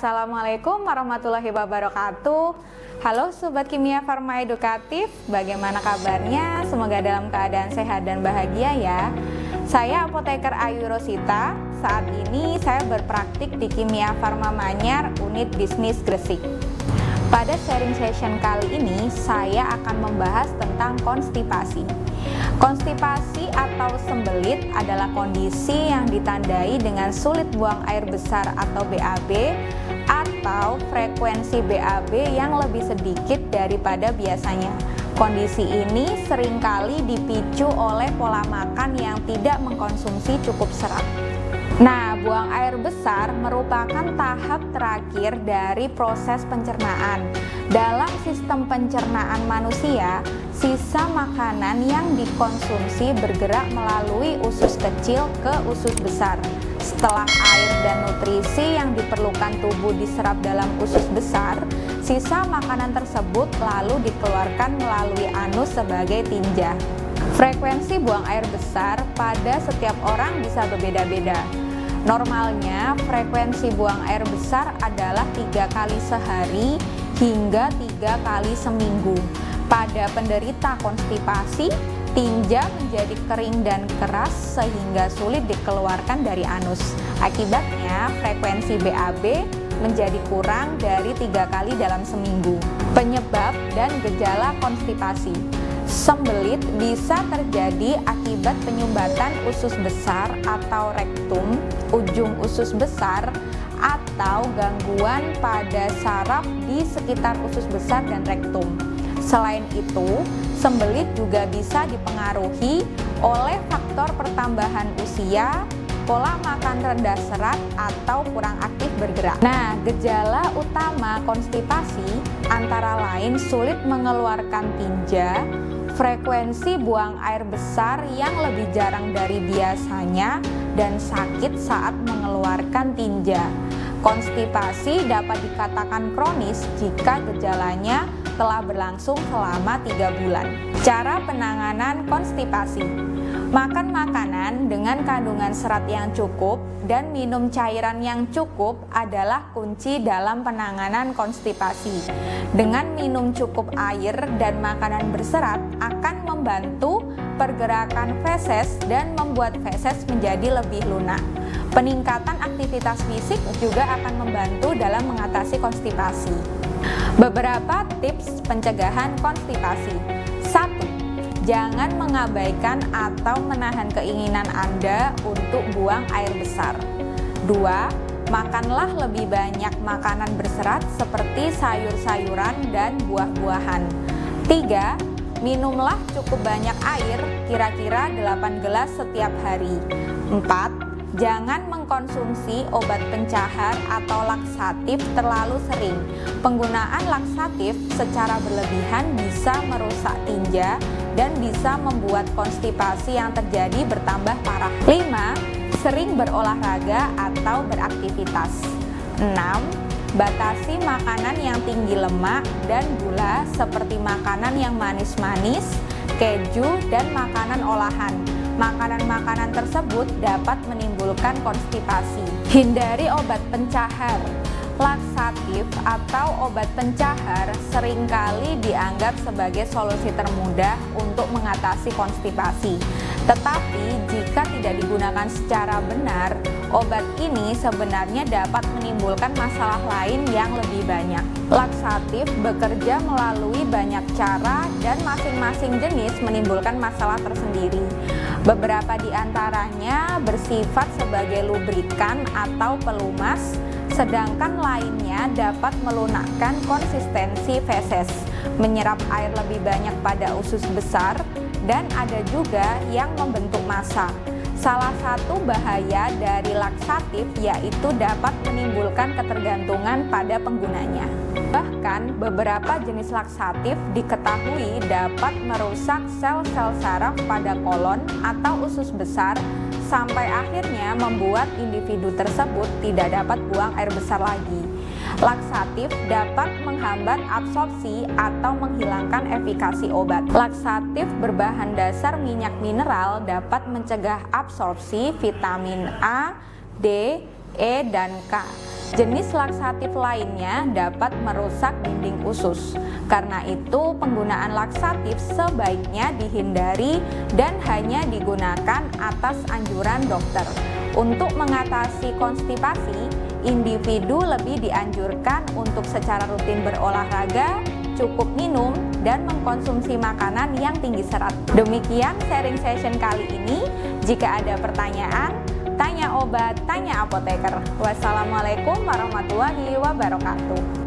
Assalamualaikum warahmatullahi wabarakatuh. Halo Sobat Kimia Farma Edukatif, bagaimana kabarnya? Semoga dalam keadaan sehat dan bahagia ya. Saya Apoteker Ayu Rosita. Saat ini saya berpraktik di Kimia Farma Manyar, unit bisnis Gresik. Pada sharing session kali ini, saya akan membahas tentang konstipasi. Konstipasi atau sembelit adalah kondisi yang ditandai dengan sulit buang air besar atau BAB atau frekuensi BAB yang lebih sedikit daripada biasanya. Kondisi ini seringkali dipicu oleh pola makan yang tidak mengkonsumsi cukup serat. Nah, buang air besar merupakan tahap terakhir dari proses pencernaan. Dalam sistem pencernaan manusia, sisa makanan yang dikonsumsi bergerak melalui usus kecil ke usus besar. Setelah air dan nutrisi yang diperlukan tubuh diserap dalam usus besar, sisa makanan tersebut lalu dikeluarkan melalui anus sebagai tinja. Frekuensi buang air besar pada setiap orang bisa berbeda-beda. Normalnya, frekuensi buang air besar adalah 3 kali sehari hingga 3 kali seminggu. Pada penderita konstipasi, tinja menjadi kering dan keras sehingga sulit dikeluarkan dari anus. Akibatnya, frekuensi BAB menjadi kurang dari 3 kali dalam seminggu. Penyebab dan gejala konstipasi. Sembelit bisa terjadi akibat penyumbatan usus besar atau rektum, ujung usus besar, atau gangguan pada saraf di sekitar usus besar dan rektum. Selain itu, sembelit juga bisa dipengaruhi oleh faktor pertambahan usia, pola makan rendah serat, atau kurang aktif bergerak. Nah, gejala utama konstipasi antara lain sulit mengeluarkan tinja, frekuensi buang air besar yang lebih jarang dari biasanya, dan sakit saat mengeluarkan tinja. Konstipasi dapat dikatakan kronis jika gejalanya telah berlangsung selama 3 bulan. Cara penanganan konstipasi: makan makanan dengan kandungan serat yang cukup dan minum cairan yang cukup adalah kunci dalam penanganan konstipasi. Dengan minum cukup air dan makanan berserat akan membantu pergerakan feses dan membuat feses menjadi lebih lunak. Peningkatan aktivitas fisik juga akan membantu dalam mengatasi konstipasi. Beberapa tips pencegahan konstipasi. 1. Jangan mengabaikan atau menahan keinginan Anda untuk buang air besar. 2. Makanlah lebih banyak makanan berserat seperti sayur-sayuran dan buah-buahan. 3. Minumlah cukup banyak air, kira-kira 8 gelas setiap hari. 4. Jangan mengkonsumsi obat pencahar atau laksatif terlalu sering. Penggunaan laksatif secara berlebihan bisa merusak tinja dan bisa membuat konstipasi yang terjadi bertambah parah. 5. Sering berolahraga atau beraktivitas. 6. Batasi makanan yang tinggi lemak dan gula seperti makanan yang manis-manis, keju, dan makanan olahan. Makanan-makanan tersebut dapat menimbulkan konstipasi. Hindari obat pencahar. Laksatif atau obat pencahar seringkali dianggap sebagai solusi termudah untuk mengatasi konstipasi. Tetapi jika tidak digunakan secara benar, obat ini sebenarnya dapat menimbulkan masalah lain yang lebih banyak. Laksatif bekerja melalui banyak cara dan masing-masing jenis menimbulkan masalah tersendiri. Beberapa di antaranya bersifat sebagai lubrikan atau pelumas, sedangkan lainnya dapat melunakkan konsistensi feses, menyerap air lebih banyak pada usus besar, dan ada juga yang membentuk massa. Salah satu bahaya dari laksatif yaitu dapat menimbulkan ketergantungan pada penggunanya. Bahkan beberapa jenis laksatif diketahui dapat merusak sel-sel saraf pada kolon atau usus besar sampai akhirnya membuat individu tersebut tidak dapat buang air besar lagi. Laksatif dapat menghambat absorpsi atau menghilangkan efikasi obat. Laksatif berbahan dasar minyak mineral dapat mencegah absorpsi vitamin A, D, E, dan K. Jenis laksatif lainnya dapat merusak dinding usus. Karena itu, penggunaan laksatif sebaiknya dihindari dan hanya digunakan atas anjuran dokter. Untuk mengatasi konstipasi, individu lebih dianjurkan untuk secara rutin berolahraga, cukup minum, dan mengkonsumsi makanan yang tinggi serat. Demikian sharing session kali ini. Jika ada pertanyaan, tanya obat, tanya apoteker. Wassalamualaikum warahmatullahi wabarakatuh.